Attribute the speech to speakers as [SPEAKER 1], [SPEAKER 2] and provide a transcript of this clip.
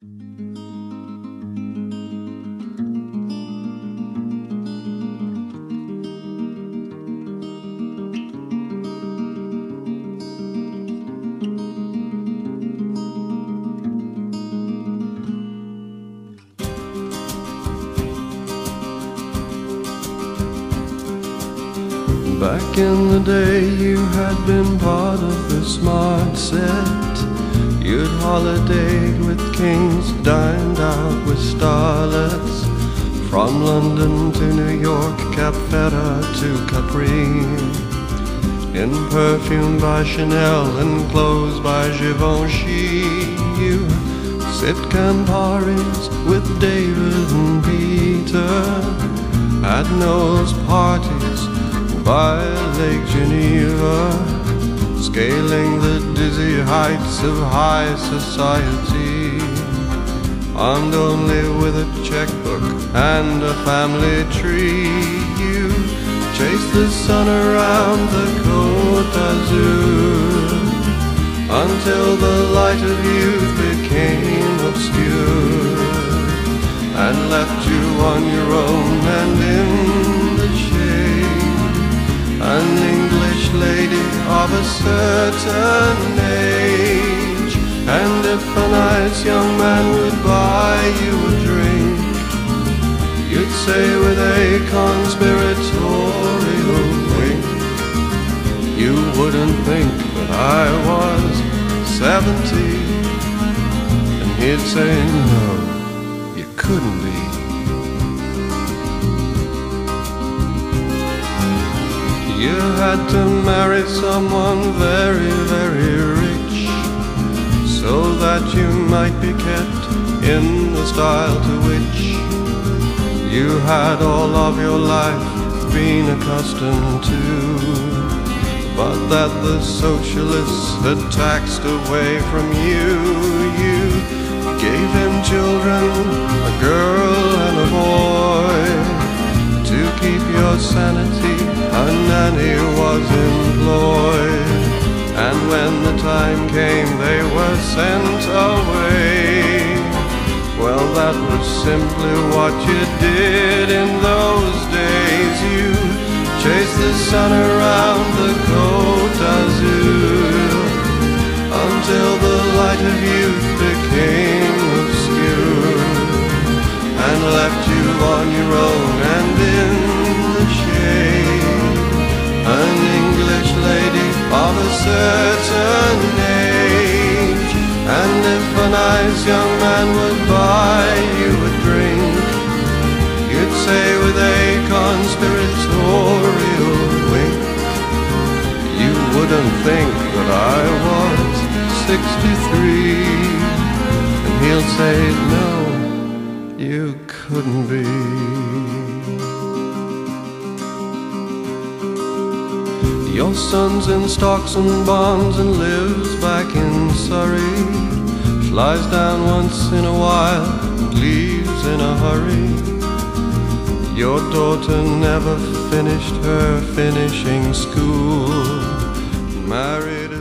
[SPEAKER 1] Back in the day you had been part of the smart set. You'd holidayed with kings, dined out with starlets. From London to New York, Cap Ferrat to Capri. In perfume by Chanel and clothes by Givenchy. You sipped Camparis with David and Peter at Noel's parties by Lake Geneva, scaling the dizzy heights of high society, armed only with a checkbook and a family tree. You chased the sun around the Côte d'Azur until the light of youth became obscure and left you on your own and in the shade. An English lady of a certain age, and if a nice young man would buy you a drink, you'd say with a conspiratorial wink, you wouldn't think that I was 70, and he'd say no, you couldn't be. You had to marry someone very, very rich, so that you might be kept in the style to which you had all of your life been accustomed to, but that the socialists had taxed away from you. You gave him children, a girl and a boy, to keep your sanity. A nanny was employed, and when the time came they were sent away. Well, that was simply what you did in those days. You chased the sun around the Côte d'Azur until the light of youth became obscure and left you on your own and in the shade. An English lady of a certain age, and if a nice young man would buy you a drink, you'd say with a conspiratorial wink, you wouldn't think that I was 63, and he'll say no, you couldn't be. Your son's in stocks and bonds and lives back in Surrey, flies down once in a while and leaves in a hurry. Your daughter never finished her finishing school, married